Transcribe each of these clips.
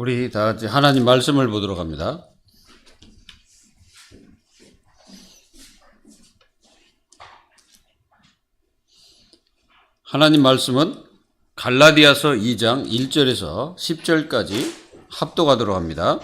우리 다 같이 하나님 말씀을 보도록 합니다. 하나님 말씀은 갈라디아서 2장 1절에서 10절까지 합독하도록 합니다.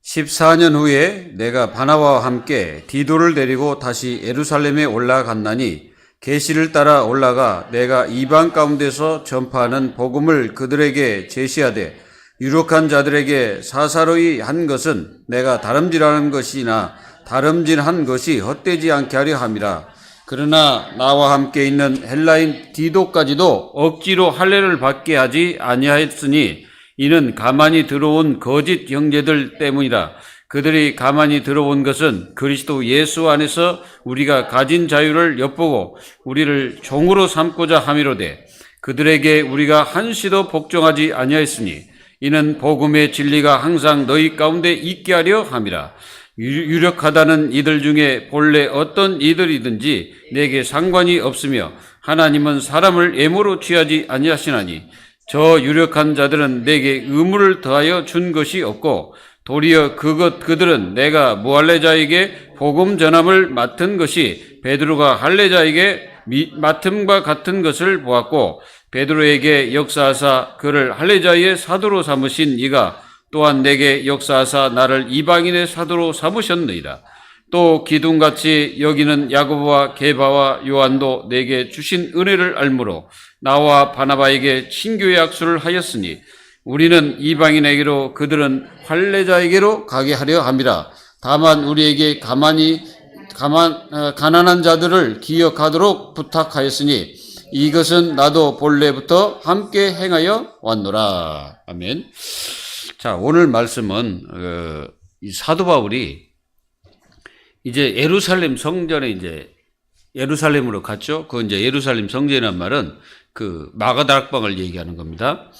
14년 후에 내가 바나바와 함께 디도를 데리고 다시 예루살렘에 올라갔나니 계시를 따라 올라가 내가 이방 가운데서 전파하는 복음을 그들에게 제시하되 유력한 자들에게 사사로이 한 것은 내가 다름질하는 것이나 다름질한 것이 헛되지 않게 하려 함이라. 그러나 나와 함께 있는 헬라인 디도까지도 억지로 할례를 받게 하지 아니하였으니 이는 가만히 들어온 거짓 형제들 때문이라. 그들이 가만히 들어온 것은 그리스도 예수 안에서 우리가 가진 자유를 엿보고 우리를 종으로 삼고자 함이로되 그들에게 우리가 한시도 복종하지 아니하였으니 이는 복음의 진리가 항상 너희 가운데 있게 하려 함이라. 유력하다는 이들 중에 본래 어떤 이들이든지 내게 상관이 없으며 하나님은 사람을 예물로 취하지 아니하시나니 저 유력한 자들은 내게 의무를 더하여 준 것이 없고 도리어 그들은 내가 무할례자에게 복음 전함을 맡은 것이 베드로가 할례자에게 맡음과 같은 것을 보았고 베드로에게 역사하사 그를 할례자의 사도로 삼으신 이가 또한 내게 역사하사 나를 이방인의 사도로 삼으셨느니라. 또 기둥같이 여기는 야고보와 게바와 요한도 내게 주신 은혜를 알므로 나와 바나바에게 친교의 약수를 하였으니 우리는 이방인에게로 그들은 할례자에게로 가게 하려 함이라. 다만 우리에게 가난한 자들을 기억하도록 부탁하였으니 이것은 나도 본래부터 함께 행하여 왔노라. 아멘. 자, 오늘 말씀은 이 사도 바울이 이제 예루살렘 성전에 이제 예루살렘으로 갔죠. 그 이제 예루살렘 성전이란 말은 그 마가다락방을 얘기하는 겁니다.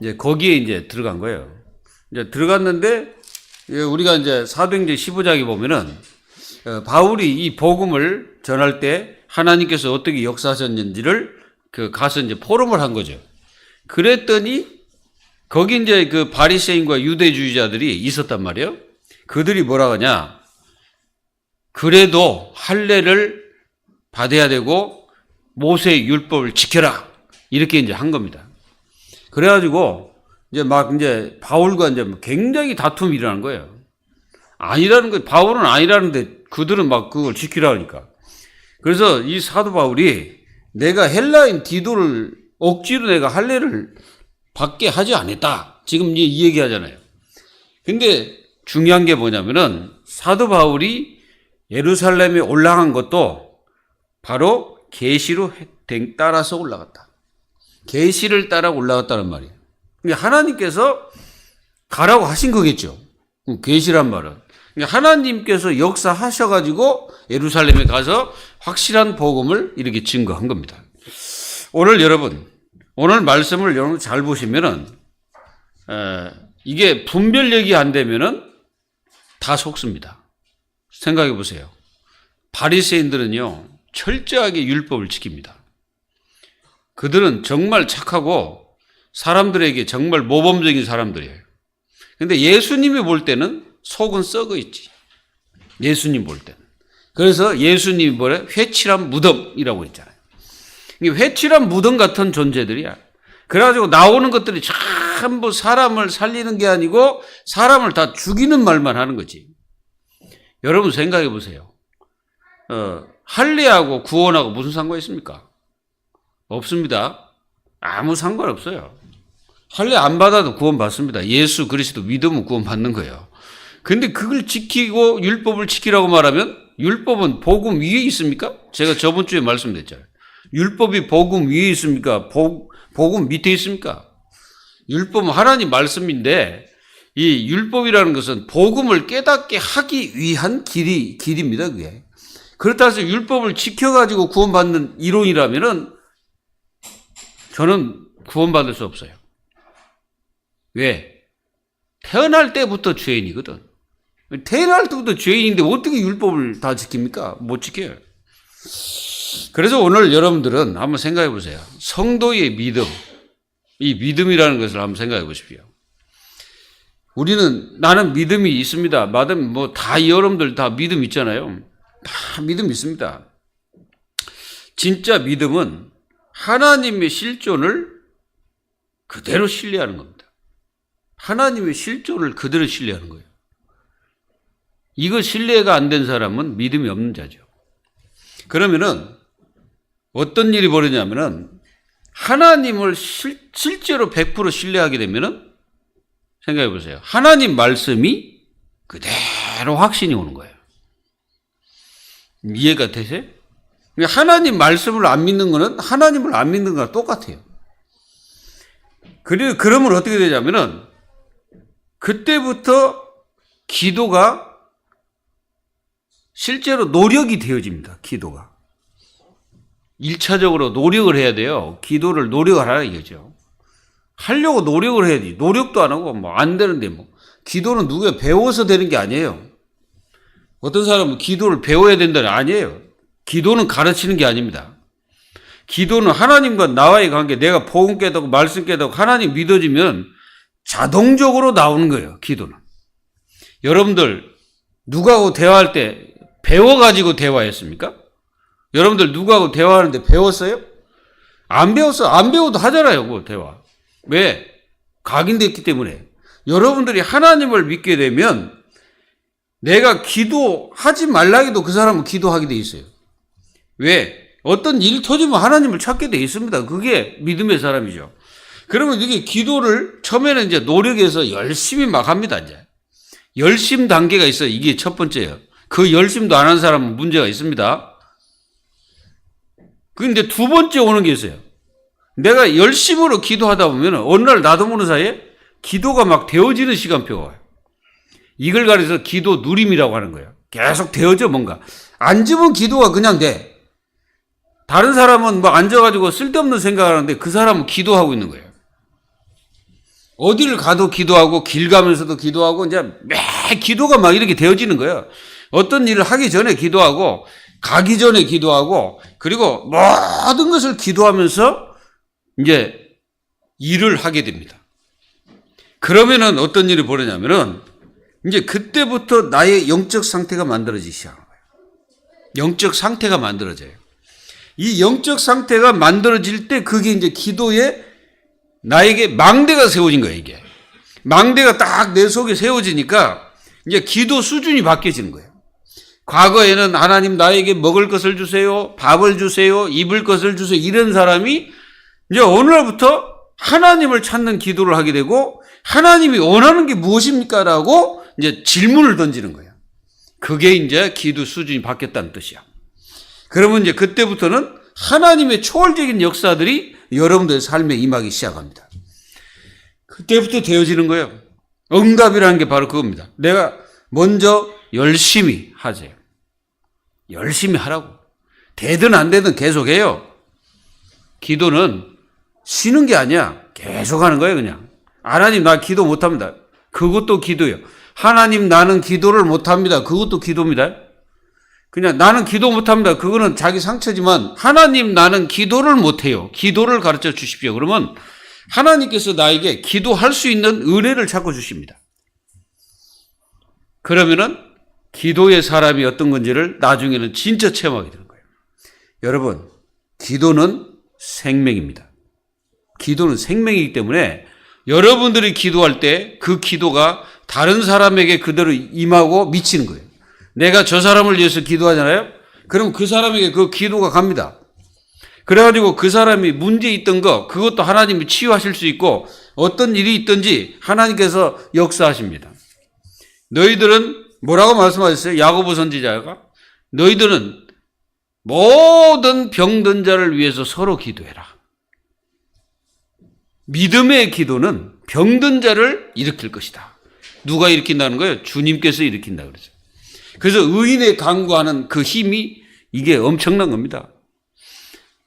이제 거기에 이제 들어간 거예요. 이제 들어갔는데 우리가 이제 사도행전 15장에 보면은 바울이 이 복음을 전할 때 하나님께서 어떻게 역사하셨는지를 가서 이제 포럼을 한 거죠. 그랬더니 거기 이제 그 바리새인과 유대주의자들이 있었단 말이에요. 그들이 뭐라 하냐? 그래도 할례를 받아야 되고 모세의 율법을 지켜라. 이렇게 이제 한 겁니다. 그래가지고 이제 바울과 이제 굉장히 다툼이 일어난 거예요. 아니라는 거, 바울은 아니라는데 그들은 막 그걸 지키라 하니까. 그래서 이 사도 바울이 내가 헬라인 디도를 억지로 내가 할례를 받게 하지 않았다. 지금 이 얘기 하잖아요. 근데 중요한 게 뭐냐면은 사도 바울이 예루살렘에 올라간 것도 바로 계시로 따라서 올라갔다. 계시를 따라 올라갔다는 말이에요. 하나님께서 가라고 하신 거겠죠. 계시란 말은. 하나님께서 역사하셔가지고 예루살렘에 가서 확실한 복음을 이렇게 증거한 겁니다. 오늘 말씀을 여러분 잘 보시면은, 이게 분별력이 안 되면은 다 속습니다. 생각해 보세요. 바리새인들은요, 철저하게 율법을 지킵니다. 그들은 정말 착하고 사람들에게 정말 모범적인 사람들이에요. 근데 예수님이 볼 때는 속은 썩어 있지. 예수님 볼 때는. 그래서 예수님이 뭐래? 회칠한 무덤이라고 했잖아요. 회칠한 무덤 같은 존재들이야. 그래가지고 나오는 것들이 전부 사람을 살리는 게 아니고 사람을 다 죽이는 말만 하는 거지. 여러분 생각해 보세요. 할례하고 구원하고 무슨 상관이 있습니까? 없습니다. 아무 상관없어요. 할례 안 받아도 구원 받습니다. 예수 그리스도 믿으면 구원 받는 거예요. 근데 그걸 지키고 율법을 지키라고 말하면 율법은 복음 위에 있습니까? 제가 저번 주에 말씀드렸잖아요. 율법이 복음 위에 있습니까? 복음 밑에 있습니까? 율법은 하나님 말씀인데 이 율법이라는 것은 복음을 깨닫게 하기 위한 길입니다. 그게. 그렇다 해서 율법을 지켜가지고 구원받는 이론이라면은 저는 구원받을 수 없어요. 왜? 태어날 때부터 죄인이거든. 태어날 때부터 죄인인데 어떻게 율법을 다 지킵니까? 못 지켜요. 그래서 오늘 여러분들은 한번 생각해 보세요. 성도의 믿음, 이 믿음이라는 것을 한번 생각해 보십시오. 나는 믿음이 있습니다. 뭐 다 여러분들 다 믿음 있잖아요. 다 믿음 있습니다. 진짜 믿음은 하나님의 실존을 그대로 신뢰하는 겁니다. 하나님의 실존을 그대로 신뢰하는 거예요. 이거 신뢰가 안 된 사람은 믿음이 없는 자죠. 그러면은 어떤 일이 벌어지냐면은 하나님을 실제로 100% 신뢰하게 되면은 생각해 보세요. 하나님 말씀이 그대로 확신이 오는 거예요. 이해가 되세요? 하나님 말씀을 안 믿는 거는 하나님을 안 믿는 거랑 똑같아요. 그러면 어떻게 되냐면은 그때부터 기도가 실제로 노력이 되어집니다. 기도가. 1차적으로 노력을 해야 돼요. 기도를 노력을 하라 이거죠. 하려고 노력을 해야지. 노력도 안 하고 뭐 안 되는데 뭐. 기도는 누가 배워서 되는 게 아니에요. 어떤 사람은 기도를 배워야 된다는 아니에요. 기도는 가르치는 게 아닙니다. 기도는 하나님과 나와의 관계, 내가 복음 깨닫고 말씀 깨닫고 하나님 믿어지면 자동적으로 나오는 거예요. 기도는. 여러분들 누구하고 대화할 때 배워가지고 대화했습니까? 여러분들 누구하고 대화하는데 배웠어요? 안 배웠어. 안 배워도 하잖아요. 그 대화. 왜? 각인됐기 때문에. 여러분들이 하나님을 믿게 되면 내가 기도하지 말라기도 그 사람은 기도하게 돼 있어요. 왜? 어떤 일이 터지면 하나님을 찾게 돼 있습니다. 그게 믿음의 사람이죠. 그러면 이게 기도를 처음에는 이제 노력해서 열심히 막 합니다. 이제 열심 단계가 있어요. 이게 첫 번째예요. 그 열심도 안 한 사람은 문제가 있습니다. 근데 두 번째 오는 게 있어요. 내가 열심으로 기도하다 보면 어느 날 나도 모르는 사이에 기도가 막 되어지는 시간표가 와요. 이걸 가려서 기도 누림이라고 하는 거예요. 계속 되어져 뭔가. 앉으면 기도가 그냥 돼. 다른 사람은 막 앉아가지고 쓸데없는 생각을 하는데 그 사람은 기도하고 있는 거예요. 어디를 가도 기도하고 길 가면서도 기도하고 이제 매 기도가 막 이렇게 되어지는 거예요. 어떤 일을 하기 전에 기도하고 가기 전에 기도하고 그리고 모든 것을 기도하면서 이제 일을 하게 됩니다. 그러면은 어떤 일이 벌어지냐면은 이제 그때부터 나의 영적 상태가 만들어지기 시작하는 거예요. 영적 상태가 만들어져요. 이 영적 상태가 만들어질 때 그게 이제 기도에 나에게 망대가 세워진 거예요, 이게. 망대가 딱 내 속에 세워지니까 이제 기도 수준이 바뀌어지는 거예요. 과거에는 하나님 나에게 먹을 것을 주세요, 밥을 주세요, 입을 것을 주세요, 이런 사람이 이제 어느 날부터 하나님을 찾는 기도를 하게 되고 하나님이 원하는 게 무엇입니까? 라고 이제 질문을 던지는 거예요. 그게 이제 기도 수준이 바뀌었다는 뜻이야. 그러면 이제 그때부터는 하나님의 초월적인 역사들이 여러분들의 삶에 임하기 시작합니다. 그때부터 되어지는 거예요. 응답이라는 게 바로 그겁니다. 내가 먼저 열심히 하세요. 열심히 하라고. 되든 안 되든 계속해요. 기도는 쉬는 게 아니야. 계속 하는 거예요, 그냥. 하나님, 나 기도 못합니다. 그것도 기도예요. 하나님, 나는 기도를 못합니다. 그것도 기도입니다. 그냥 나는 기도 못합니다. 그거는 자기 상처지만 하나님, 나는 기도를 못해요. 기도를 가르쳐 주십시오. 그러면 하나님께서 나에게 기도할 수 있는 은혜를 자꾸 주십니다. 그러면은 기도의 사람이 어떤 건지를 나중에는 진짜 체험하게 되는 거예요. 여러분, 기도는 생명입니다. 기도는 생명이기 때문에 여러분들이 기도할 때 그 기도가 다른 사람에게 그대로 임하고 미치는 거예요. 내가 저 사람을 위해서 기도하잖아요? 그럼 그 사람에게 그 기도가 갑니다. 그래가지고 그 사람이 문제 있던 거, 그것도 하나님이 치유하실 수 있고 어떤 일이 있든지 하나님께서 역사하십니다. 너희들은 뭐라고 말씀하셨어요? 야고보 선지자가 너희들은 모든 병든 자를 위해서 서로 기도해라. 믿음의 기도는 병든 자를 일으킬 것이다. 누가 일으킨다는 거예요? 주님께서 일으킨다 그러죠. 그래서 의인의 간구하는 그 힘이 이게 엄청난 겁니다.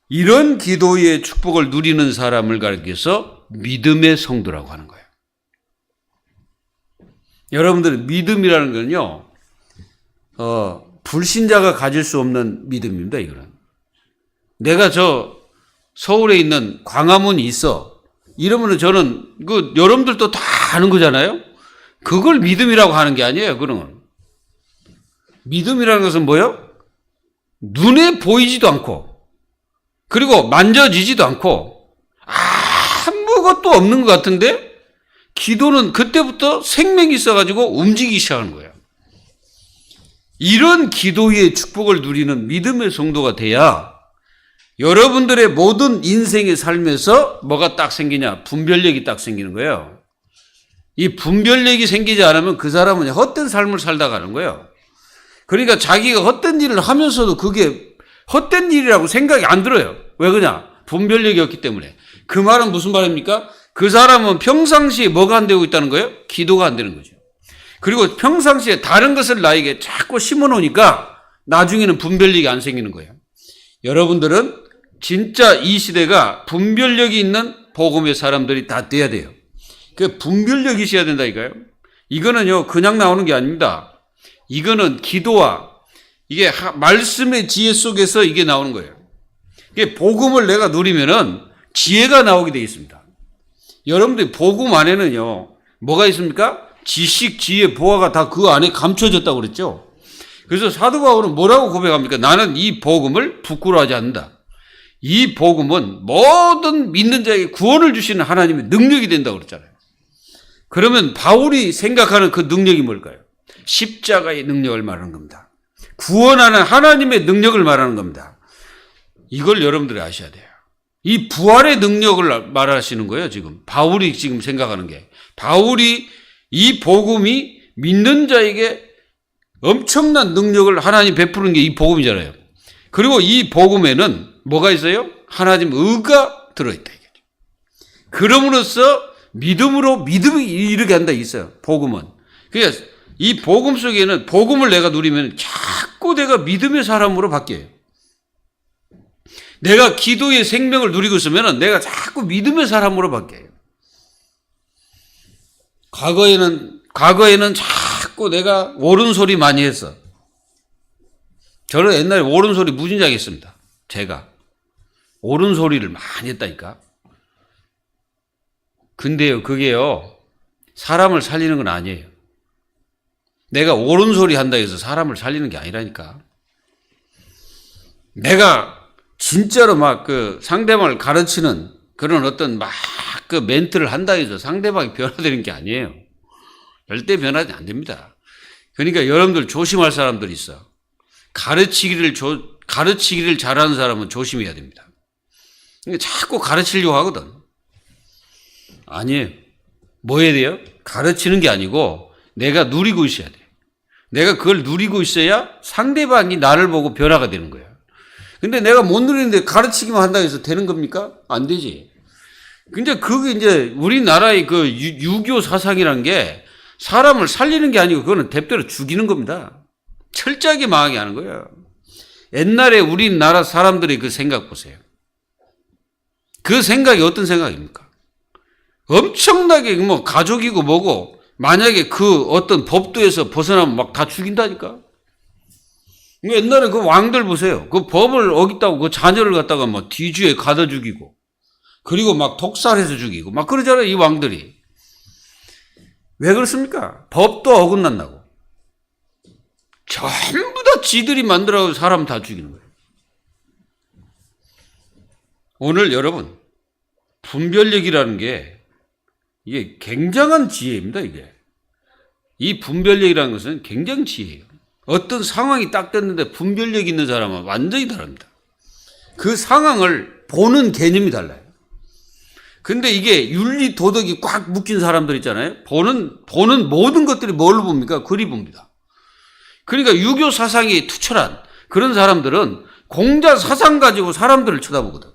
이런 기도의 축복을 누리는 사람을 가리켜서 믿음의 성도라고 하는 거예요. 여러분들 믿음이라는 건요, 불신자가 가질 수 없는 믿음입니다. 이거는 내가 저 서울에 있는 광화문이 있어. 이러면은 저는 그 여러분들도 다 아는 거잖아요. 그걸 믿음이라고 하는 게 아니에요. 그러면 믿음이라는 것은 뭐예요? 눈에 보이지도 않고 그리고 만져지지도 않고 아무것도 없는 것 같은데 기도는 그때부터 생명이 있어가지고 움직이기 시작하는 거예요. 이런 기도의 축복을 누리는 믿음의 성도가 돼야 여러분들의 모든 인생의 삶에서 뭐가 딱 생기냐? 분별력이 딱 생기는 거예요. 이 분별력이 생기지 않으면 그 사람은 헛된 삶을 살다 가는 거예요. 그러니까 자기가 헛된 일을 하면서도 그게 헛된 일이라고 생각이 안 들어요. 왜 그러냐? 분별력이 없기 때문에. 그 말은 무슨 말입니까? 그 사람은 평상시에 뭐가 안 되고 있다는 거예요? 기도가 안 되는 거죠. 그리고 평상시에 다른 것을 나에게 자꾸 심어놓으니까 나중에는 분별력이 안 생기는 거예요. 여러분들은 진짜 이 시대가 분별력이 있는 복음의 사람들이 다 돼야 돼요. 그 분별력이 있어야 된다니까요. 이거는요 그냥 나오는 게 아닙니다. 이거는 기도와 이게 말씀의 지혜 속에서 이게 나오는 거예요. 이게 복음을 내가 누리면은 지혜가 나오게 되어 있습니다. 여러분들 복음 안에는요 뭐가 있습니까? 지식, 지혜, 보화가 다 그 안에 감춰졌다고 그랬죠. 그래서 사도 바울은 뭐라고 고백합니까? 나는 이 복음을 부끄러워하지 않는다. 이 복음은 모든 믿는 자에게 구원을 주시는 하나님의 능력이 된다고 그랬잖아요. 그러면 바울이 생각하는 그 능력이 뭘까요? 십자가의 능력을 말하는 겁니다. 구원하는 하나님의 능력을 말하는 겁니다. 이걸 여러분들이 아셔야 돼요. 이 부활의 능력을 말하시는 거예요, 지금. 바울이 지금 생각하는 게. 바울이 이 복음이 믿는 자에게 엄청난 능력을 하나님 베푸는 게 이 복음이잖아요. 그리고 이 복음에는 뭐가 있어요? 하나님 의가 들어있다. 그럼으로써 믿음으로 믿음이 이르게 한다 있어요. 복음은. 그러니까 이 복음 속에는 복음을 내가 누리면 자꾸 내가 믿음의 사람으로 바뀌어요. 내가 기도의 생명을 누리고 있으면 내가 자꾸 믿음의 사람으로 바뀌어요. 과거에는 자꾸 내가 옳은 소리 많이 했어. 저는 옛날에 옳은 소리 무진장에 했습니다. 제가. 옳은 소리를 많이 했다니까. 근데요, 그게요, 사람을 살리는 건 아니에요. 내가 옳은 소리 한다 해서 사람을 살리는 게 아니라니까. 내가 진짜로 막 그 상대방을 가르치는 그런 어떤 막 그 멘트를 한다 해서 상대방이 변화되는 게 아니에요. 절대 변화가 안 됩니다. 그러니까 여러분들 조심할 사람들이 있어. 가르치기를 잘하는 사람은 조심해야 됩니다. 그러니까 자꾸 가르치려고 하거든. 아니에요. 뭐 해야 돼요? 가르치는 게 아니고 내가 누리고 있어야 돼. 내가 그걸 누리고 있어야 상대방이 나를 보고 변화가 되는 거예요. 근데 내가 못 누리는데 가르치기만 한다고 해서 되는 겁니까? 안 되지. 근데 그게 이제 우리나라의 그 유교 사상이란 게 사람을 살리는 게 아니고 그거는 대표로 죽이는 겁니다. 철저하게 망하게 하는 거예요. 옛날에 우리나라 사람들의 그 생각 보세요. 그 생각이 어떤 생각입니까? 엄청나게 뭐 가족이고 뭐고 만약에 그 어떤 법도에서 벗어나면 막 다 죽인다니까. 옛날에 그 왕들 보세요. 그 법을 어겼다고 그 자녀를 갖다가 막 뒤주에 가둬 죽이고 그리고 막 독살해서 죽이고 막 그러잖아요, 이 왕들이. 왜 그렇습니까? 법도 어긋난다고. 전부 다 지들이 만들어서 사람 다 죽이는 거예요. 오늘 여러분, 분별력이라는 게 이게 굉장한 지혜입니다, 이게. 이 분별력이라는 것은 굉장히 지혜예요. 어떤 상황이 딱 됐는데 분별력 있는 사람은 완전히 다릅니다. 그 상황을 보는 개념이 달라요. 근데 이게 윤리 도덕이 꽉 묶인 사람들 있잖아요. 보는 모든 것들이 뭘로 봅니까? 그리 봅니다. 그러니까 유교 사상이 투철한 그런 사람들은 공자 사상 가지고 사람들을 쳐다보거든.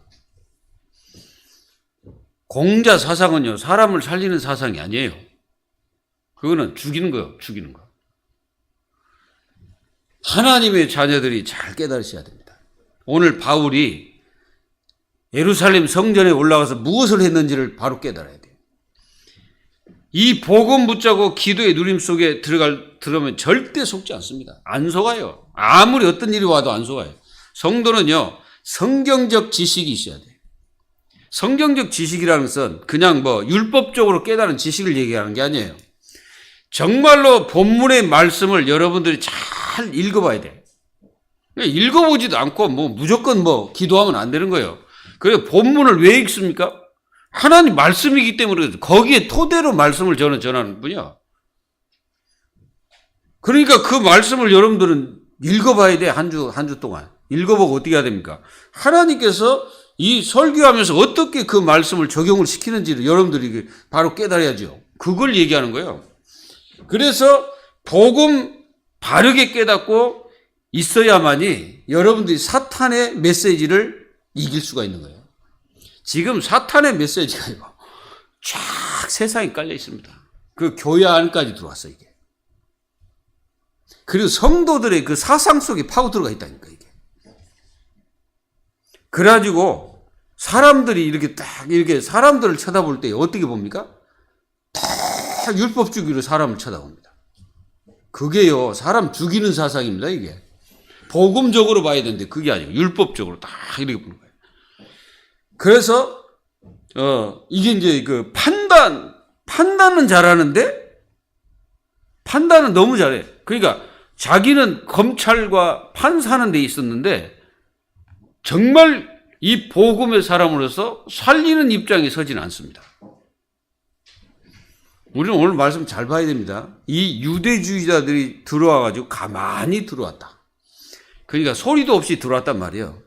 공자 사상은요, 사람을 살리는 사상이 아니에요. 그거는 죽이는 거예요, 죽이는 거. 하나님의 자녀들이 잘 깨달으셔야 됩니다. 오늘 바울이 예루살렘 성전에 올라가서 무엇을 했는지를 바로 깨달아야 돼요. 이 복음 붙잡고 기도의 누림 속에 들어가면 절대 속지 않습니다. 안 속아요. 아무리 어떤 일이 와도 안 속아요. 성도는요, 성경적 지식이 있어야 돼요. 성경적 지식이라는 것은 그냥 뭐 율법적으로 깨달은 지식을 얘기하는 게 아니에요. 정말로 본문의 말씀을 여러분들이 잘 읽어봐야 돼. 읽어보지도 않고 무조건 기도하면 안 되는 거예요. 그래 본문을 왜 읽습니까? 하나님 말씀이기 때문에 거기에 토대로 말씀을 저는 전하는 분이야. 그러니까 그 말씀을 여러분들은 읽어봐야 돼. 한 주 동안. 읽어보고 어떻게 해야 됩니까? 하나님께서 이 설교하면서 어떻게 그 말씀을 적용을 시키는지를 여러분들이 바로 깨달아야죠. 그걸 얘기하는 거예요. 그래서 복음 바르게 깨닫고 있어야만이 여러분들이 사탄의 메시지를 이길 수가 있는 거예요. 지금 사탄의 메시지가 이거 쫙 세상에 깔려 있습니다. 그 교회 안까지 들어왔어 이게. 그리고 성도들의 그 사상 속에 파고 들어가 있다니까 이게. 그래가지고 사람들이 이렇게 사람들을 쳐다볼 때 어떻게 봅니까? 다 율법주의로 사람을 쳐다봅니다. 그게요 사람 죽이는 사상입니다 이게. 복음적으로 봐야 되는데 그게 아니고 율법적으로 다 이렇게 보는 거예요. 그래서 이게 이제 그 판단은 잘하는데 판단은 너무 잘해. 그러니까 자기는 검찰과 판사하는 데 있었는데 정말 이 복음의 사람으로서 살리는 입장에 서지는 않습니다. 우리는 오늘 말씀 잘 봐야 됩니다. 이 유대주의자들이 들어와가지고 가만히 들어왔다. 그러니까 소리도 없이 들어왔단 말이에요.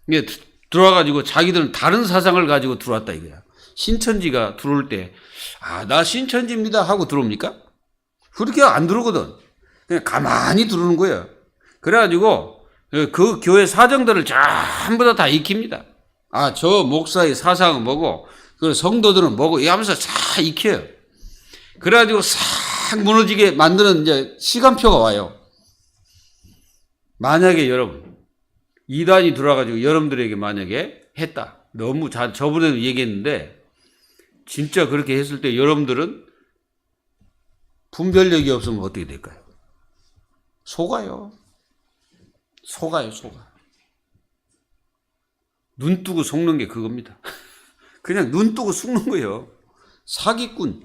이게 들어와가지고 자기들은 다른 사상을 가지고 들어왔다 이거야. 신천지가 들어올 때, 나 신천지입니다 하고 들어옵니까? 그렇게 안 들어오거든. 그냥 가만히 들어오는 거예요. 그래가지고 그 교회 사정들을 전부 다 익힙니다. 저 목사의 사상은 뭐고, 그 성도들은 뭐고, 이 하면서 다 익혀요. 그래가지고 싹 무너지게 만드는 이제 시간표가 와요. 만약에 여러분, 이단이 들어와가지고 여러분들에게 만약에 했다. 너무 저번에도 얘기했는데, 진짜 그렇게 했을 때 여러분들은 분별력이 없으면 어떻게 될까요? 속아요. 속아. 눈 뜨고 속는 게 그겁니다. 그냥 눈 뜨고 속는 거예요. 사기꾼,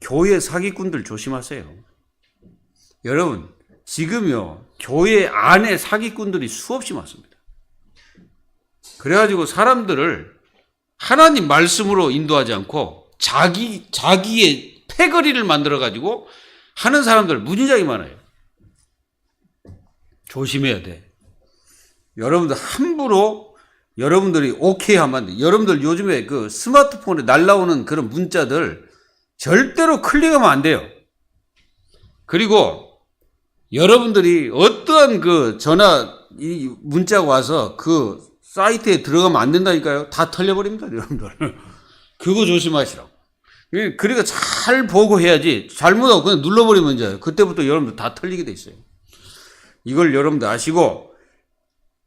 교회 사기꾼들 조심하세요. 여러분, 지금요, 교회 안에 사기꾼들이 수없이 많습니다. 그래가지고 사람들을 하나님 말씀으로 인도하지 않고 자기의 패거리를 만들어가지고 하는 사람들 무진장이 많아요. 조심해야 돼. 여러분들 함부로 여러분들이 오케이 하면 안 돼. 여러분들 요즘에 그 스마트폰에 날라오는 그런 문자들 절대로 클릭하면 안 돼요. 그리고 여러분들이 어떠한 그 이 문자가 와서 그 사이트에 들어가면 안 된다니까요. 다 털려버립니다, 여러분들. 그거 조심하시라고. 그러니까 잘 보고 해야지. 잘못하고 그냥 눌러버리면 이제 그때부터 여러분들 다 털리게 돼 있어요. 이걸 여러분들 아시고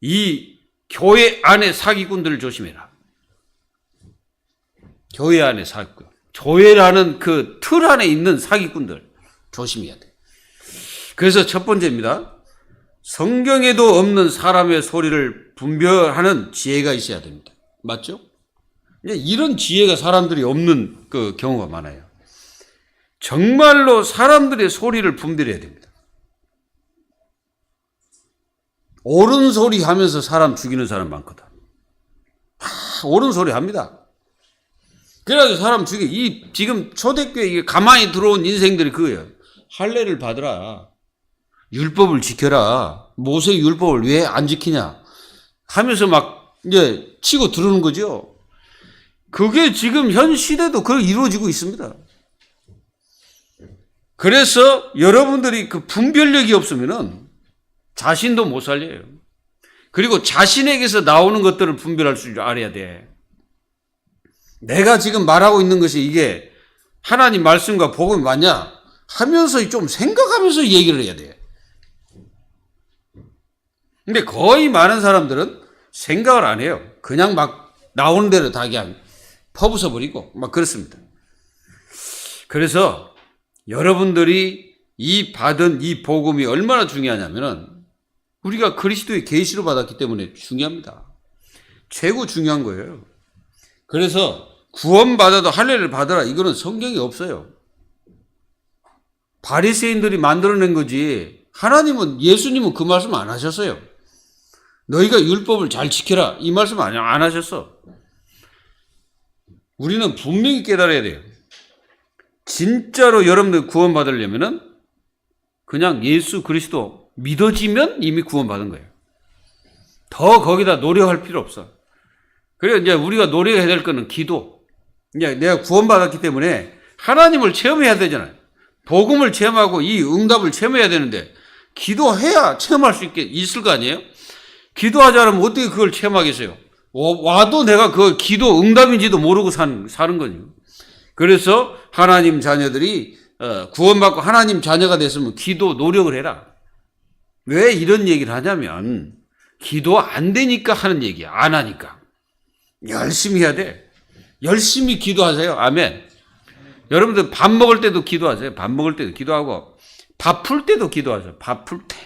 이 교회 안에 사기꾼들을 조심해라. 교회 안에 사기꾼. 교회라는 그 틀 안에 있는 사기꾼들 조심해야 돼. 그래서 첫 번째입니다. 성경에도 없는 사람의 소리를 분별하는 지혜가 있어야 됩니다. 맞죠? 이런 지혜가 사람들이 없는 그 경우가 많아요. 정말로 사람들의 소리를 분별해야 됩니다. 옳은 소리 하면서 사람 죽이는 사람 많거든. 옳은 소리 합니다. 그래가지고 사람 지금 초대교회 이게 가만히 들어온 인생들이 그거예요. 할례를 받으라. 율법을 지켜라. 모세 율법을 왜 안 지키냐 하면서 막 이제 치고 들어오는 거죠. 그게 지금 현 시대도 그렇게 이루어지고 있습니다. 그래서 여러분들이 그 분별력이 없으면은 자신도 못 살려요. 그리고 자신에게서 나오는 것들을 분별할 줄 알아야 돼. 내가 지금 말하고 있는 것이 이게 하나님 말씀과 복음이 맞냐 하면서 좀 생각하면서 얘기를 해야 돼. 근데 거의 많은 사람들은 생각을 안 해요. 그냥 막 나오는 대로 다 그냥 퍼부숴 버리고 막 그렇습니다. 그래서 여러분들이 받은 이 복음이 얼마나 중요하냐면은 우리가 그리스도의 계시로 받았기 때문에 중요합니다. 최고 중요한 거예요. 그래서 구원받아도 할례를 받아라. 이거는 성경에 없어요. 바리새인들이 만들어낸 거지. 하나님은, 예수님은 그 말씀 안 하셨어요. 너희가 율법을 잘 지켜라, 이 말씀 안 하셨어. 우리는 분명히 깨달아야 돼요. 진짜로 여러분들 구원받으려면은 그냥 예수 그리스도 믿어지면 이미 구원받은 거예요. 더 거기다 노력할 필요 없어. 그래서 이제 우리가 노력해야 될 거는 기도. 이제 내가 구원받았기 때문에 하나님을 체험해야 되잖아요. 복음을 체험하고 이 응답을 체험해야 되는데 기도해야 체험할 수 있을 거 아니에요? 기도하지 않으면 어떻게 그걸 체험하겠어요? 와도 내가 그 기도 응답인지도 모르고 사는 거죠. 그래서 하나님 자녀들이 구원받고 하나님 자녀가 됐으면 기도 노력을 해라. 왜 이런 얘기를 하냐면 기도 안 되니까 하는 얘기야. 안 하니까. 열심히 해야 돼. 열심히 기도하세요. 아멘. 여러분들 밥 먹을 때도 기도하세요. 밥 먹을 때도 기도하고 밥 풀 때도 기도하세요. 밥 풀 때.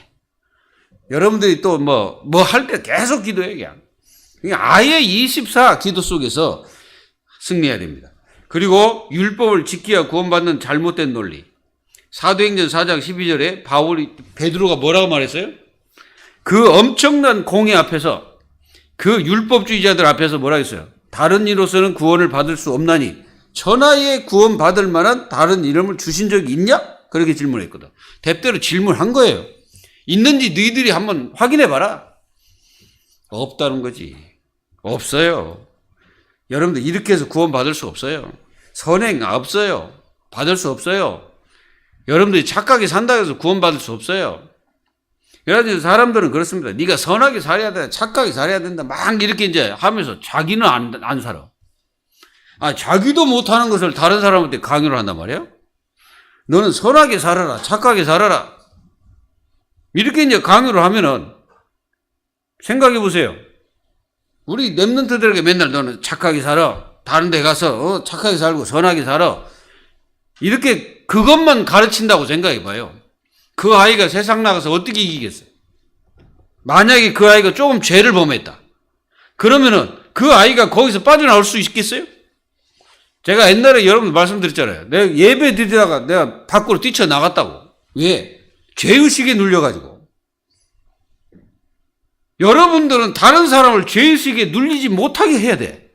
여러분들이 또 뭐 할 때 계속 기도해요. 그냥 아예 24 기도 속에서 승리해야 됩니다. 그리고 율법을 지켜야 구원받는 잘못된 논리. 사도행전 4장 12절에 베드로가 뭐라고 말했어요? 그 엄청난 공의 앞에서, 그 율법주의자들 앞에서 뭐라 했어요? 다른 이로서는 구원을 받을 수 없나니 천하에 구원받을 만한 다른 이름을 주신 적이 있냐? 그렇게 질문했거든. 대대로 질문한 거예요. 있는지 너희들이 한번 확인해 봐라. 없다는 거지. 없어요. 여러분들 이렇게 해서 구원받을 수 없어요. 선행 없어요. 받을 수 없어요. 여러분들이 착하게 산다고 해서 구원받을 수 없어요. 그래서 사람들은 그렇습니다. 네가 선하게 살아야 된다, 착하게 살아야 된다, 막 이렇게 이제 하면서 자기는 안 살아. 자기도 못하는 것을 다른 사람한테 강요를 한단 말이에요. 너는 선하게 살아라, 착하게 살아라. 이렇게 이제 강요를 하면은 생각해 보세요. 우리 랩런트들에게 맨날 너는 착하게 살아, 다른 데 가서 착하게 살고 선하게 살아, 이렇게 그것만 가르친다고 생각해 봐요. 그 아이가 세상 나가서 어떻게 이기겠어요? 만약에 그 아이가 조금 죄를 범했다. 그러면은 그 아이가 거기서 빠져나올 수 있겠어요? 제가 옛날에 여러분 말씀드렸잖아요. 내가 예배 드리다가 내가 밖으로 뛰쳐나갔다고. 왜? 죄의식에 눌려가지고. 여러분들은 다른 사람을 죄의식에 눌리지 못하게 해야 돼.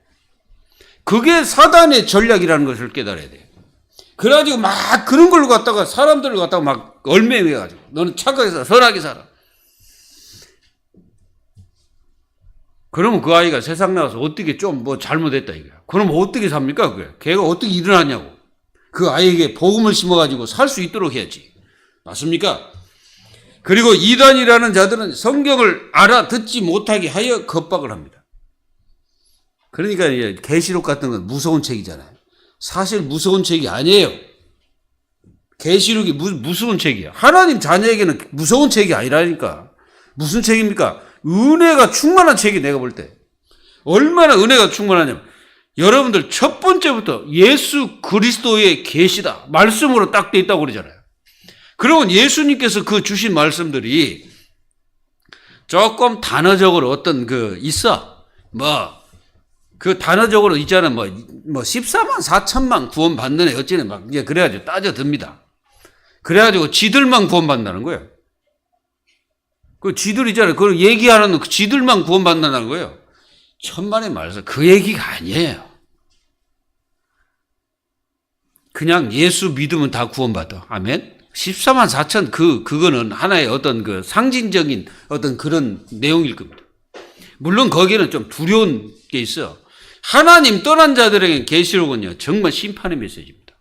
그게 사단의 전략이라는 것을 깨달아야 돼. 그래가지고 막 그런 걸 갖다가 사람들을 갖다가 막 얼매매가지고 너는 착하게 살아, 선하게 살아. 그러면 그 아이가 세상 나가서 어떻게 좀 뭐 잘못했다 이거야. 그럼 어떻게 삽니까 그게? 걔가 어떻게 일어나냐고. 그 아이에게 복음을 심어가지고 살 수 있도록 해야지. 맞습니까? 그리고 이단이라는 자들은 성경을 알아듣지 못하게 하여 겁박을 합니다. 그러니까 이제 계시록 같은 건 무서운 책이잖아요. 사실 무서운 책이 아니에요. 계시록이 무서운 책이야. 하나님 자녀에게는 무서운 책이 아니라니까. 무슨 책입니까? 은혜가 충만한 책이 내가 볼 때. 얼마나 은혜가 충만하냐면 여러분들 첫 번째부터 예수 그리스도의 계시다. 말씀으로 딱 돼 있다고 그러잖아요. 그러면 예수님께서 그 주신 말씀들이 조금 단어적으로 어떤 있어. 그 단어적으로 있잖아. 14만 4천만 구원 받는 애 어찌네 막 이제 그래가지고 따져듭니다. 그래가지고 지들만 구원 받는다는 거예요. 그 지들 있잖아요. 그걸 얘기하는 그 지들만 구원 받는다는 거예요. 천만의 말씀 그 얘기가 아니에요. 그냥 예수 믿으면 다 구원받아. 아멘. 14만 4천 그거는 하나의 어떤 그 상징적인 어떤 그런 내용일 겁니다. 물론 거기에는 좀 두려운 게 있어요. 하나님 떠난 자들에게는 계시록은요 정말 심판의 메시지입니다.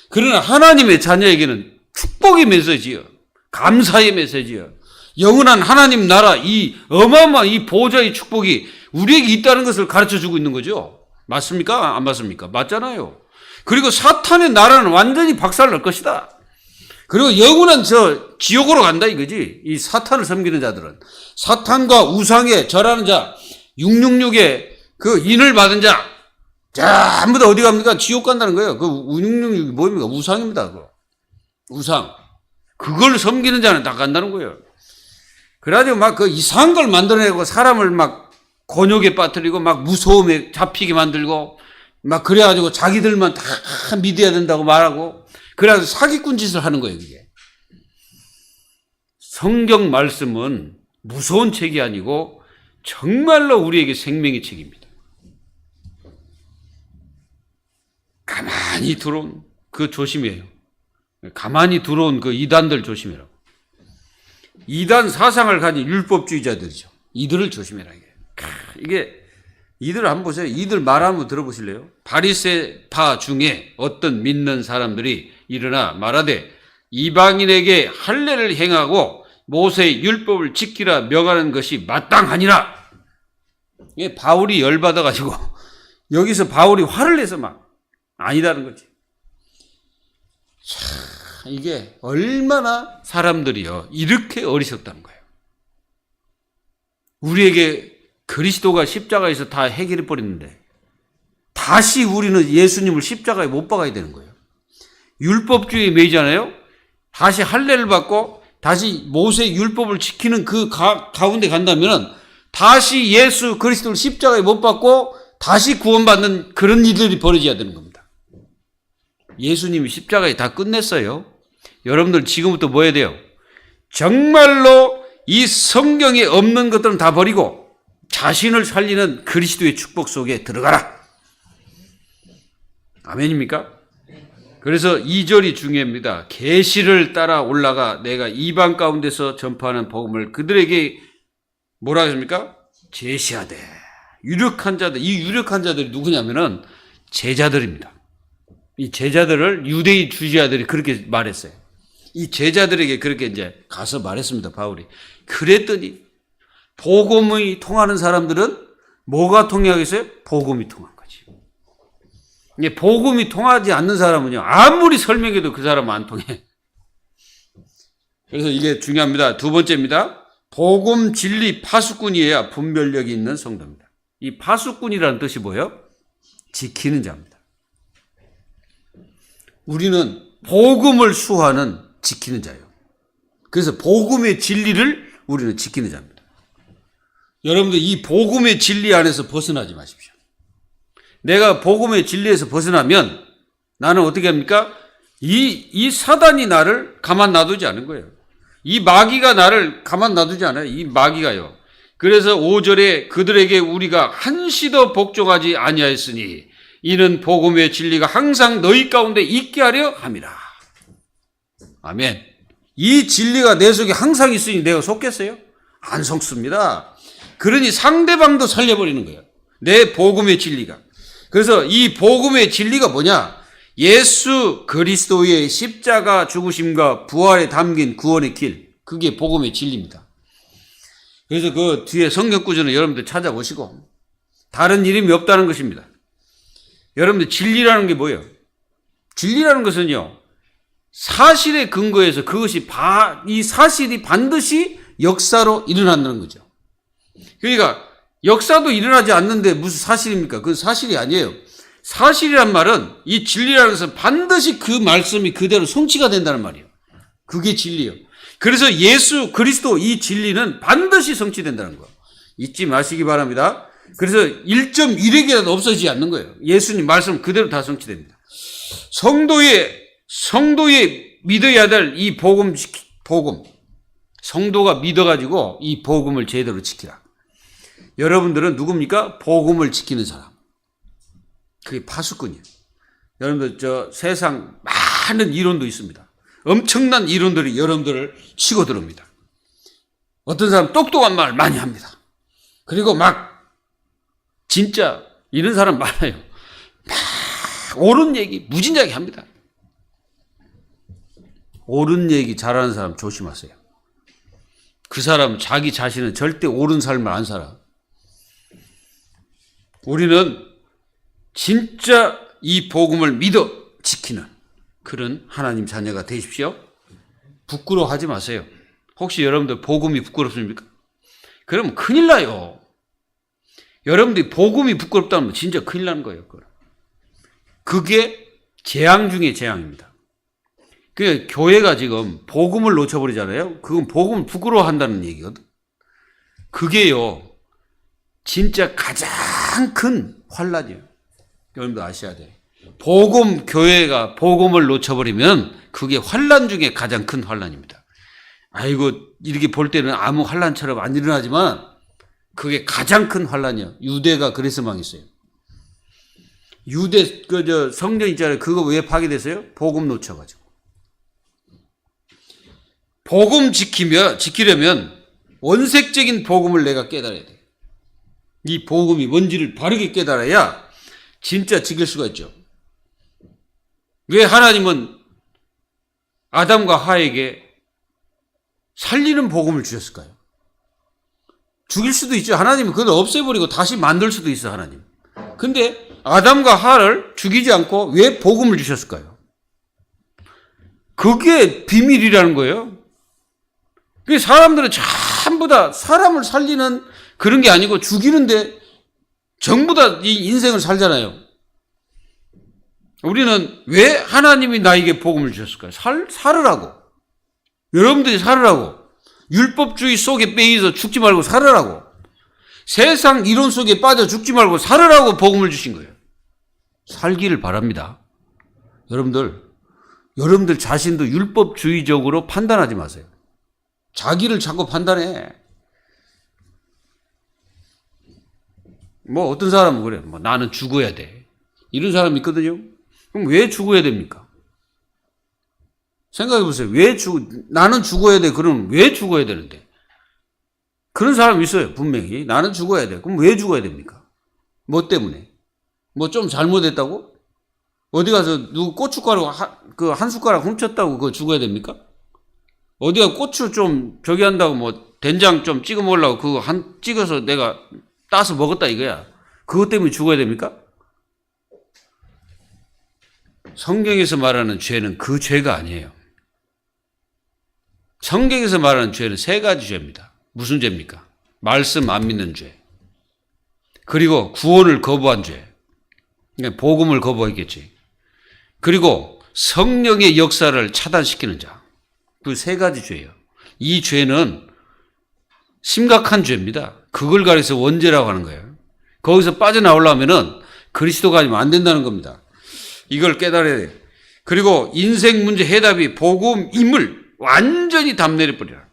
그러나 하나님의 자녀에게는 축복의 메시지요, 감사의 메시지요, 영원한 하나님 나라 이 어마어마한 이 보좌의 축복이 우리에게 있다는 것을 가르쳐주고 있는 거죠. 맞습니까? 안 맞습니까? 맞잖아요. 그리고 사탄의 나라는 완전히 박살날 것이다. 그리고 영원한 지옥으로 간다 이거지. 이 사탄을 섬기는 자들은 사탄과 우상에 절하는 자, 666의 그 인을 받은 자, 전부 다 어디 갑니까? 지옥 간다는 거예요. 그 666이 뭡니까? 우상입니다. 우상. 그걸 섬기는 자는 다 간다는 거예요. 그래가지고 막 그 이상한 걸 만들어내고 사람을 막 곤욕에 빠뜨리고 막 무서움에 잡히게 만들고 막 그래가지고 자기들만 다 믿어야 된다고 말하고 그래서 사기꾼 짓을 하는 거예요, 그게. 성경 말씀은 무서운 책이 아니고 정말로 우리에게 생명의 책입니다. 가만히 들어온 그 조심해요. 가만히 들어온 그 이단들 조심해라. 이단 사상을 가진 율법주의자들이죠. 이들을 조심해라. 이게 이들 한번 보세요. 이들 말 한번 들어보실래요? 바리새파 중에 어떤 믿는 사람들이 일어나 말하되 이방인에게 할례를 행하고 모세의 율법을 지키라 명하는 것이 마땅하니라. 이게 바울이 열받아가지고 여기서 바울이 화를 내서 막 아니다는 거지. 자, 이게 얼마나 사람들이요 이렇게 어리석다는 거예요. 우리에게 그리스도가 십자가에서 다 해결해 버렸는데 다시 우리는 예수님을 십자가에 못 박아야 되는 거예요. 율법주의에 매이잖아요. 다시 할례를 받고 다시 모세의 율법을 지키는 그 가운데 간다면 다시 예수 그리스도를 십자가에 못 박고 다시 구원받는 그런 일들이 벌어져야 되는 겁니다. 예수님이 십자가에 다 끝냈어요. 여러분들 지금부터 뭐 해야 돼요? 정말로 이 성경에 없는 것들은 다 버리고 자신을 살리는 그리스도의 축복 속에 들어가라. 아멘입니까? 그래서 2절이 중요합니다. 계시를 따라 올라가 내가 이방 가운데서 전파하는 복음을 그들에게 뭐라 했습니까? 제시하되. 유력한 자들, 이 유력한 자들이 누구냐면은 제자들입니다. 이 제자들을 유대인 주지자들이 그렇게 말했어요. 이 제자들에게 그렇게 이제 가서 말했습니다, 바울이. 그랬더니 복음이 통하는 사람들은 뭐가 통하겠어요? 복음이 통한 거지. 이게 복음이 통하지 않는 사람은요, 아무리 설명해도 그 사람은 안 통해. 그래서 이게 중요합니다. 두 번째입니다. 복음, 진리, 파수꾼이어야 분별력이 있는 성도입니다. 이 파수꾼이라는 뜻이 뭐예요? 지키는 자입니다. 우리는 복음을 수호하는 지키는 자예요. 그래서 복음의 진리를 우리는 지키는 자입니다. 여러분들 이 복음의 진리 안에서 벗어나지 마십시오. 내가 복음의 진리에서 벗어나면 나는 어떻게 합니까? 이 사단이 나를 가만 놔두지 않은 거예요. 이 마귀가 나를 가만 놔두지 않아요. 이 마귀가요. 그래서 5절에 그들에게 우리가 한시도 복종하지 아니하였으니 이는 복음의 진리가 항상 너희 가운데 있게 하려 함이라. 아멘. 이 진리가 내 속에 항상 있으니 내가 속겠어요? 안 속습니다. 그러니 상대방도 살려버리는 거예요. 내 복음의 진리가. 그래서 이 복음의 진리가 뭐냐? 예수 그리스도의 십자가 죽으심과 부활에 담긴 구원의 길. 그게 복음의 진리입니다. 그래서 그 뒤에 성경 구절은 여러분들 찾아보시고 다른 이름이 없다는 것입니다. 여러분들 진리라는 게 뭐예요? 진리라는 것은요, 사실에 근거해서 그것이 이 사실이 반드시 역사로 일어난다는 거죠. 그러니까 역사도 일어나지 않는데 무슨 사실입니까? 그건 사실이 아니에요. 사실이란 말은 이 진리라는 것은 반드시 그 말씀이 그대로 성취가 된다는 말이에요. 그게 진리예요. 그래서 예수 그리스도 이 진리는 반드시 성취된다는 거예요. 잊지 마시기 바랍니다. 그래서 1.1핵이라도 없어지지 않는 거예요. 예수님 말씀 그대로 다 성취됩니다. 성도의 믿어야 될 이 복음. 성도가 믿어가지고 이 복음을 제대로 지키라. 여러분들은 누굽니까? 복음을 지키는 사람. 그게 파수꾼이에요. 여러분들 저 세상 많은 이론도 있습니다. 엄청난 이론들이 여러분들을 치고 들어옵니다. 어떤 사람 똑똑한 말 많이 합니다. 그리고 막 진짜 이런 사람 많아요. 막 옳은 얘기 무진하게 합니다. 옳은 얘기 잘하는 사람 조심하세요. 그 사람 자기 자신은 절대 옳은 삶을 안 살아. 우리는 진짜 이 복음을 믿어 지키는 그런 하나님 자녀가 되십시오. 부끄러워하지 마세요. 혹시 여러분들 복음이 부끄럽습니까? 그러면 큰일 나요. 여러분들이 복음이 부끄럽다면 진짜 큰일 나는 거예요. 그게 재앙 중에 재앙입니다. 그 교회가 지금 복음을 놓쳐버리잖아요. 그건 복음을 부끄러워한다는 얘기거든. 그게요, 진짜 가장 큰 환란이에요. 여러분도 아셔야 돼. 교회가 복음을 놓쳐버리면 그게 환난 중에 가장 큰 환난입니다. 아이고, 이렇게 볼 때는 아무 환난처럼 안 일어나지만 그게 가장 큰 환난이에요. 유대가 그래서 망했어요. 유대 성전 있잖아요. 그거 왜 파괴됐어요? 복음 놓쳐가지고. 복음 지키려면 원색적인 복음을 내가 깨달아야 돼. 이 복음이 뭔지를 바르게 깨달아야 진짜 지킬 수가 있죠. 왜 하나님은 아담과 하에게 살리는 복음을 주셨을까요? 죽일 수도 있죠. 하나님은 그걸 없애버리고 다시 만들 수도 있어, 하나님. 근데 아담과 하를 죽이지 않고 왜 복음을 주셨을까요? 그게 비밀이라는 거예요. 사람들은 전부 다 사람을 살리는 그런 게 아니고 죽이는데 전부 다 이 인생을 살잖아요. 우리는 왜 하나님이 나에게 복음을 주셨을까요? 살으라고. 여러분들이 살으라고. 율법주의 속에 빼이서 죽지 말고 살으라고. 세상 이론 속에 빠져 죽지 말고 살으라고 복음을 주신 거예요. 살기를 바랍니다. 여러분들 자신도 율법주의적으로 판단하지 마세요. 자기를 자꾸 판단해. 어떤 사람은 그래. 나는 죽어야 돼. 이런 사람이 있거든요. 그럼 왜 죽어야 됩니까? 생각해 보세요. 나는 죽어야 돼. 그럼 왜 죽어야 되는데? 그런 사람이 있어요. 분명히. 나는 죽어야 돼. 그럼 왜 죽어야 됩니까? 뭐 때문에? 좀 잘못했다고? 어디 가서 누구 고춧가루 한 숟가락 훔쳤다고 그거 죽어야 됩니까? 어디가 고추 좀 저기 한다고 된장 좀 찍어 먹으려고 그거 찍어서 내가 따서 먹었다 이거야. 그것 때문에 죽어야 됩니까? 성경에서 말하는 죄는 그 죄가 아니에요. 성경에서 말하는 죄는 세 가지 죄입니다. 무슨 죄입니까? 말씀 안 믿는 죄. 그리고 구원을 거부한 죄. 그러니까 복음을 거부했겠지. 그리고 성령의 역사를 차단시키는 자. 그 세 가지 죄예요. 이 죄는 심각한 죄입니다. 그걸 가리켜서 원죄라고 하는 거예요. 거기서 빠져나오려면은 그리스도가 아니면 안 된다는 겁니다. 이걸 깨달아야 돼요. 그리고 인생 문제 해답이 복음임을 완전히 답 내려버려라.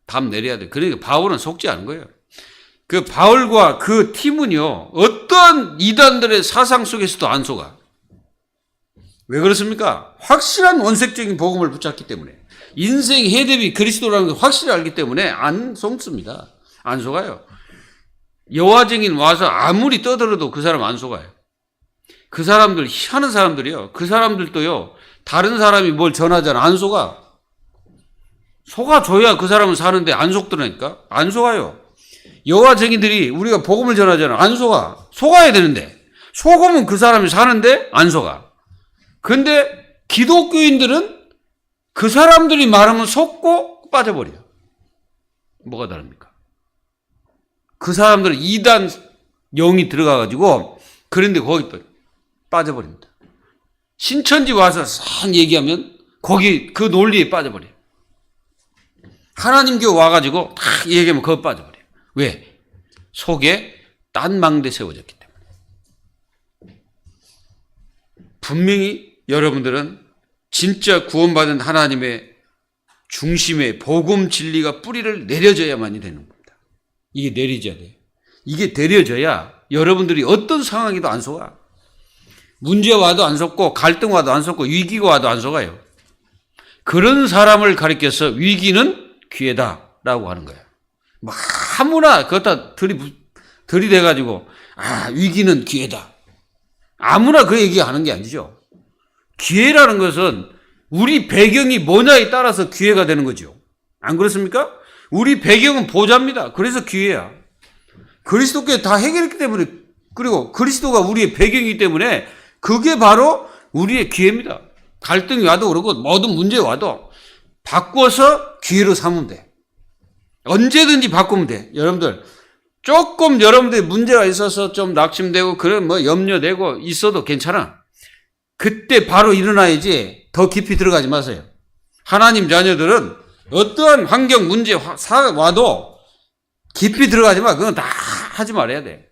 답 내려야 돼. 그러니까 바울은 속지 않은 거예요. 그 바울과 그 팀은요, 어떠한 이단들의 사상 속에서도 안 속아. 왜 그렇습니까? 확실한 원색적인 복음을 붙잡기 때문에. 인생 해답이 그리스도라는 걸 확실히 알기 때문에 안 속습니다. 안 속아요. 여호와 증인 와서 아무리 떠들어도 그 사람 안 속아요. 그 사람들, 희한한 사람들이요. 그 사람들도요, 다른 사람이 뭘 전하잖아. 안 속아. 속아줘야 그 사람은 사는데 안 속더라니까? 안 속아요. 여호와 증인들이 우리가 복음을 전하잖아. 안 속아. 속아야 되는데. 속으면 그 사람이 사는데 안 속아. 근데 기독교인들은 그 사람들이 말하면 속고 빠져버려. 뭐가 다릅니까? 그 사람들은 이단 영이 들어가가지고 그런데 거기 빠져버립니다. 신천지 와서 싹 얘기하면 거기 그 논리에 빠져버려요. 하나님 교 와가지고 탁 얘기하면 거기 빠져버려요. 왜? 속에 딴 망대 세워졌기 때문에. 분명히 여러분들은 진짜 구원받은 하나님의 중심에 복음 진리가 뿌리를 내려줘야만이 되는 겁니다. 이게 내려져야 돼요. 이게 내려져야 여러분들이 어떤 상황에도 안 속아. 문제 와도 안 속고 갈등 와도 안 속고 위기가 와도 안 속아요. 그런 사람을 가리켜서 위기는 기회다라고 하는 거예요. 아무나 그것다 들이대가지고 위기는 기회다. 아무나 그 얘기하는 게 아니죠. 기회라는 것은 우리 배경이 뭐냐에 따라서 기회가 되는 거죠. 안 그렇습니까? 우리 배경은 보좌입니다. 그래서 기회야. 그리스도께 다 해결했기 때문에, 그리고 그리스도가 우리의 배경이기 때문에 그게 바로 우리의 기회입니다. 갈등이 와도 그러고 모든 문제 와도 바꿔서 기회로 삼으면 돼. 언제든지 바꾸면 돼. 여러분들 조금 여러분들이 문제가 있어서 좀 낙심되고 그런 염려되고 있어도 괜찮아. 그때 바로 일어나야지 더 깊이 들어가지 마세요. 하나님 자녀들은 어떠한 환경 문제 와도 깊이 들어가지 마. 그건 다 하지 말아야 돼.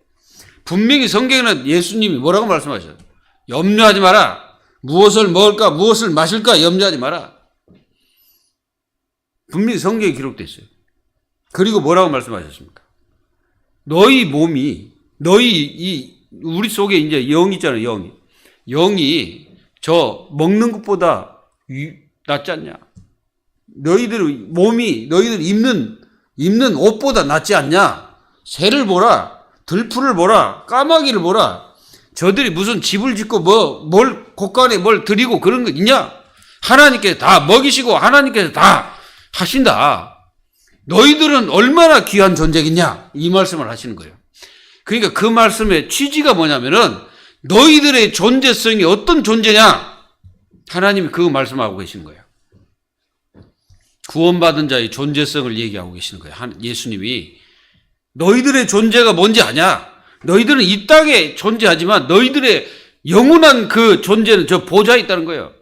분명히 성경에는 예수님이 뭐라고 말씀하셨어요? 염려하지 마라. 무엇을 먹을까, 무엇을 마실까 염려하지 마라. 분명히 성경에 기록되어 있어요. 그리고 뭐라고 말씀하셨습니까? 너희 몸이, 우리 속에 이제 영이 있잖아요, 영이 저 먹는 것보다 낫지 않냐? 너희들 몸이, 너희들 입는 옷보다 낫지 않냐? 새를 보라, 들풀을 보라, 까마귀를 보라. 저들이 무슨 집을 짓고 뭘 곳간에 뭘 드리고 그런 거 있냐? 하나님께서 다 먹이시고 하나님께서 다 하신다. 너희들은 얼마나 귀한 존재겠냐? 이 말씀을 하시는 거예요. 그러니까 그 말씀의 취지가 뭐냐면은 너희들의 존재성이 어떤 존재냐? 하나님이 그 말씀하고 계시는 거예요. 구원받은 자의 존재성을 얘기하고 계시는 거예요. 예수님이 너희들의 존재가 뭔지 아냐? 너희들은 이 땅에 존재하지만 너희들의 영원한 그 존재는 저 보좌에 있다는 거예요.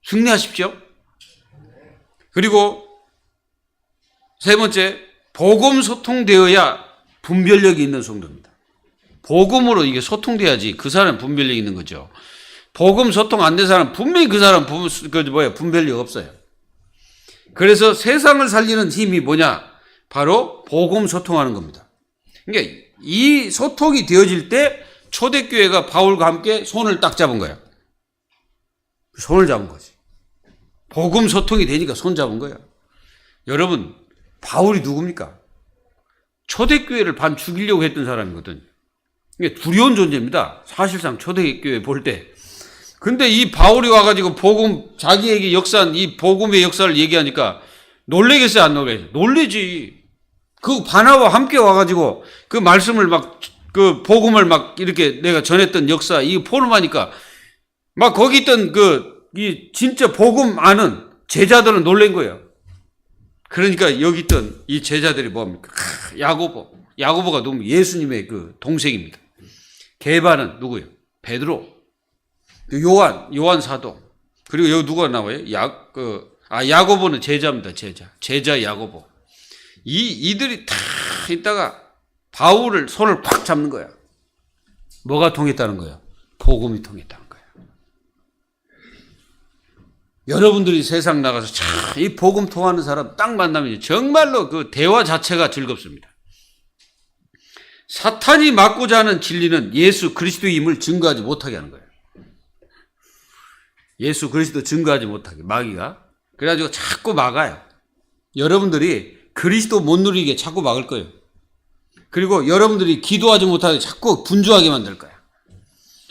승리하십시오. 그리고 세 번째, 복음 소통되어야 분별력이 있는 성도입니다. 복음으로 이게 소통돼야지 그 사람 분별력이 있는 거죠. 복음 소통 안 된 사람 분명히 그 사람 분별력 없어요. 그래서 세상을 살리는 힘이 뭐냐? 바로 복음 소통하는 겁니다. 그러니까 이 소통이 되어질 때 초대교회가 바울과 함께 손을 딱 잡은 거예요. 손을 잡은 거지. 복음 소통이 되니까 손 잡은 거예요. 여러분, 바울이 누굽니까? 초대교회를 반 죽이려고 했던 사람이거든요. 이게 두려운 존재입니다. 사실상 초대교회 볼 때. 근데 이 바울이 와가지고 자기에게 역사한 이 복음의 역사를 얘기하니까 놀래겠어요, 안 놀래겠어요? 놀래지. 그 바나바와 함께 와가지고 그 말씀을 그 복음을 이렇게 내가 전했던 역사, 이거 포럼하니까 거기 있던 이 진짜 복음 아는 제자들은 놀란 거예요. 그러니까 여기 있던 이 제자들이 뭡니까? 야고보가 누구? 예수님의 그 동생입니다. 게바는 누구예요? 베드로. 요한 사도. 그리고 여기 누가 나와요? 야고보는 제자입니다. 제자 야고보. 이들이 다 있다가 바울을 손을 팍 잡는 거야. 뭐가 통했다는 거예요? 복음이 통했다는 거예요. 여러분들이 세상 나가서 이 복음 통하는 사람 딱 만나면 정말로 그 대화 자체가 즐겁습니다. 사탄이 막고자 하는 진리는 예수 그리스도의 힘을 증거하지 못하게 하는 거예요. 예수 그리스도 증거하지 못하게, 마귀가. 그래가지고 자꾸 막아요. 여러분들이 그리스도 못 누리게 자꾸 막을 거예요. 그리고 여러분들이 기도하지 못하게 자꾸 분주하게 만들 거예요.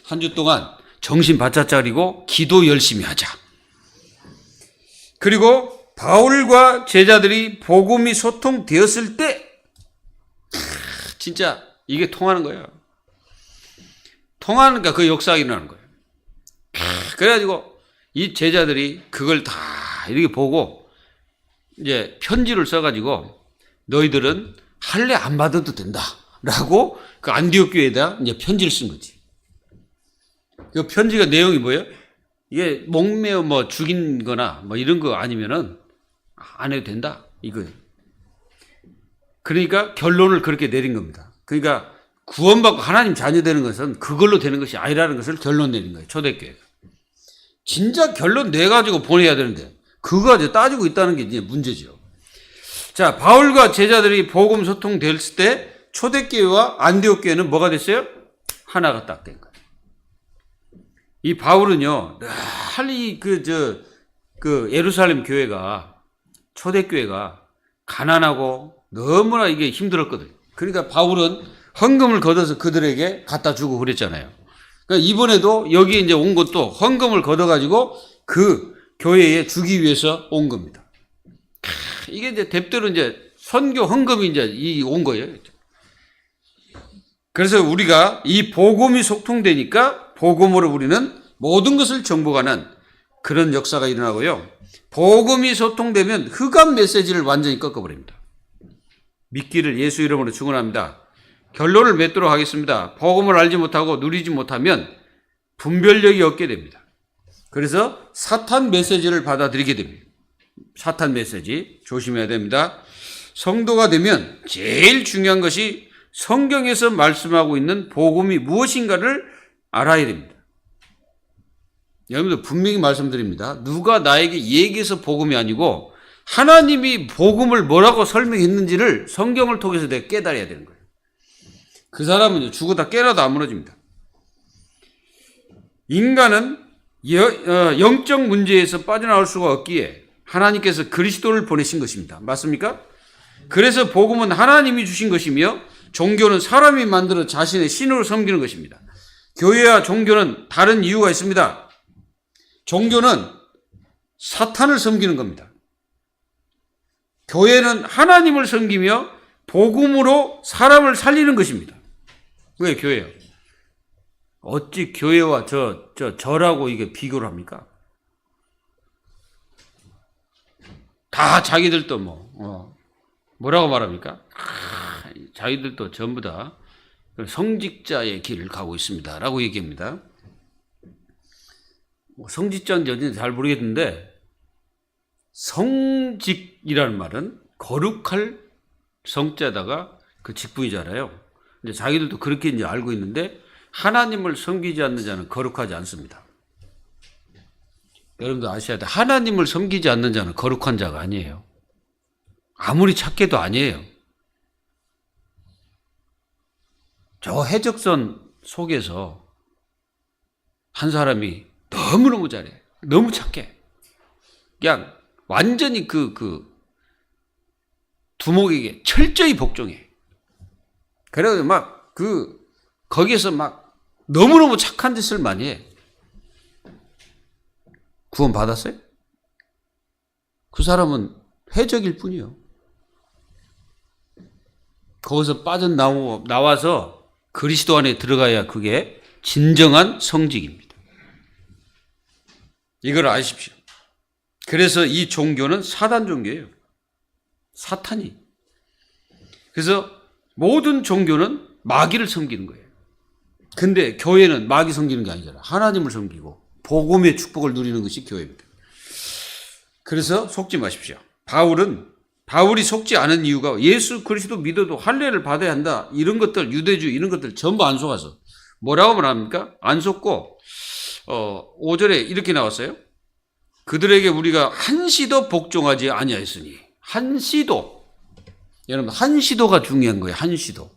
한 주 동안 정신 바짝 차리고 기도 열심히 하자. 그리고 바울과 제자들이 복음이 소통되었을 때 진짜 이게 통하는 거예요. 통하니까 그 역사가 일어나는 거예요. 그래가지고 이 제자들이 그걸 다 이렇게 보고 이제 편지를 써가지고 너희들은 할례 안 받아도 된다라고 그 안디옥 교회에다 이제 편지를 쓴 거지. 그 편지가 내용이 뭐예요? 이게 목매어 죽인 거나 이런 거 아니면은 안 해도 된다 이거예요. 그러니까 결론을 그렇게 내린 겁니다. 그러니까 구원받고 하나님 자녀 되는 것은 그걸로 되는 것이 아니라는 것을 결론 내린 거예요. 초대교회가. 진짜 결론 내가지고 보내야 되는데 그거 가지고 따지고 있다는 게 이제 문제죠. 자, 바울과 제자들이 복음 소통됐을 때 초대교회와 안디옥 교회는 뭐가 됐어요? 하나가 딱 된 거예요. 이 바울은요, 늘 예루살렘 교회가, 초대교회가 가난하고 너무나 이게 힘들었거든요. 그러니까 바울은 헌금을 걷어서 그들에게 갖다 주고 그랬잖아요. 그러니까 이번에도 여기 이제 온 것도 헌금을 걷어가지고 그 교회에 주기 위해서 온 겁니다. 이게 이제 대표로 이제 선교 헌금이 이제 온 거예요. 그래서 우리가 이 복음이 소통되니까 복음으로 우리는 모든 것을 정복하는 그런 역사가 일어나고요. 복음이 소통되면 흑암 메시지를 완전히 꺾어버립니다. 믿기를 예수 이름으로 축원합니다. 결론을 맺도록 하겠습니다. 복음을 알지 못하고 누리지 못하면 분별력이 없게 됩니다. 그래서 사탄 메시지를 받아들이게 됩니다. 사탄 메시지 조심해야 됩니다. 성도가 되면 제일 중요한 것이 성경에서 말씀하고 있는 복음이 무엇인가를 알아야 됩니다. 여러분들 분명히 말씀드립니다. 누가 나에게 얘기해서 복음이 아니고 하나님이 복음을 뭐라고 설명했는지를 성경을 통해서 내가 깨달아야 되는 거예요. 그 사람은 죽어다 깨어나도 안 무너집니다. 인간은 영적 문제에서 빠져나올 수가 없기에 하나님께서 그리스도를 보내신 것입니다. 맞습니까? 그래서 복음은 하나님이 주신 것이며 종교는 사람이 만들어 자신의 신으로 섬기는 것입니다. 교회와 종교는 다른 이유가 있습니다. 종교는 사탄을 섬기는 겁니다. 교회는 하나님을 섬기며 복음으로 사람을 살리는 것입니다. 왜 교회요? 어찌 교회와 저라고 이게 비교를 합니까? 다 자기들도 뭐라고 말합니까? 자기들도 전부 다 성직자의 길을 가고 있습니다. 라고 얘기합니다. 성직자인지 어딘지 잘 모르겠는데, 성직이라는 말은 거룩할 성자다가 그 직분이잖아요. 근데 자기들도 그렇게 이제 알고 있는데, 하나님을 섬기지 않는 자는 거룩하지 않습니다. 여러분도 아셔야 돼요. 하나님을 섬기지 않는 자는 거룩한 자가 아니에요. 아무리 착해도 아니에요. 저 해적선 속에서 한 사람이 너무너무 잘해. 너무 착해. 그냥 완전히 두목에게 철저히 복종해. 그래서 거기에서 너무너무 착한 짓을 많이 해. 구원 받았어요? 그 사람은 해적일 뿐이요. 거기서 빠져나와서 그리스도 안에 들어가야 그게 진정한 성직입니다. 이걸 아십시오. 그래서 이 종교는 사단 종교예요. 사탄이. 그래서 모든 종교는 마귀를 섬기는 거예요. 근데 교회는 마귀 섬기는 게 아니잖아요. 하나님을 섬기고 복음의 축복을 누리는 것이 교회입니다. 그래서 속지 마십시오. 바울이 속지 않은 이유가 예수 그리스도 믿어도 할례를 받아야 한다. 이런 것들, 유대주의 이런 것들 전부 안 속아서. 뭐라고 말합니까? 안 속고 5절에 이렇게 나왔어요. 그들에게 우리가 한시도 복종하지 아니하였으니. 한시도. 여러분 한시도가 중요한 거예요. 한시도.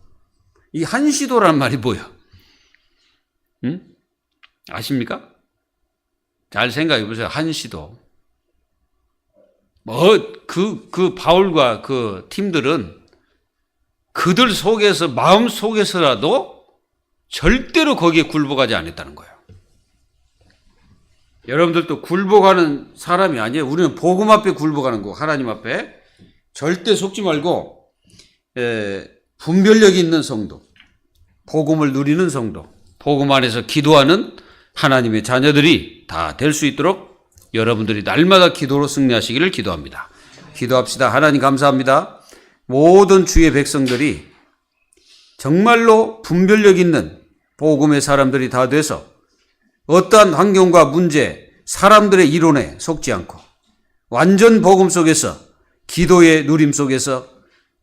이 한시도란 말이 뭐야? 아십니까? 잘 생각해 보세요. 한시도. 바울과 그 팀들은 그들 속에서, 마음 속에서라도 절대로 거기에 굴복하지 않았다는 거예요. 여러분들도 굴복하는 사람이 아니에요. 우리는 복음 앞에 굴복하는 거, 하나님 앞에. 절대 속지 말고, 분별력이 있는 성도, 복음을 누리는 성도, 복음 안에서 기도하는 하나님의 자녀들이 다 될 수 있도록 여러분들이 날마다 기도로 승리하시기를 기도합니다. 기도합시다. 하나님 감사합니다. 모든 주의 백성들이 정말로 분별력 있는 복음의 사람들이 다 돼서 어떠한 환경과 문제, 사람들의 이론에 속지 않고 완전 복음 속에서, 기도의 누림 속에서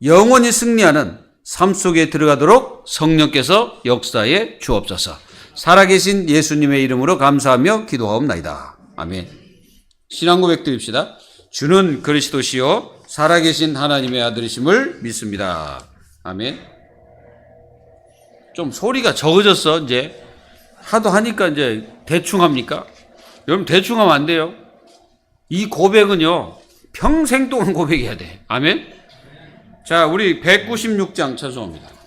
영원히 승리하는 삶 속에 들어가도록 성령께서 역사에 주옵소서. 살아계신 예수님의 이름으로 감사하며 기도하옵나이다. 아멘. 신앙 고백 드립시다. 주는 그리스도시요 살아계신 하나님의 아들이심을 믿습니다. 아멘. 좀 소리가 적어졌어. 이제 하도 하니까 이제 대충 합니까? 여러분 대충 하면 안 돼요. 이 고백은요 평생 동안 고백해야 돼. 아멘. 자, 우리 196장 찬송합니다.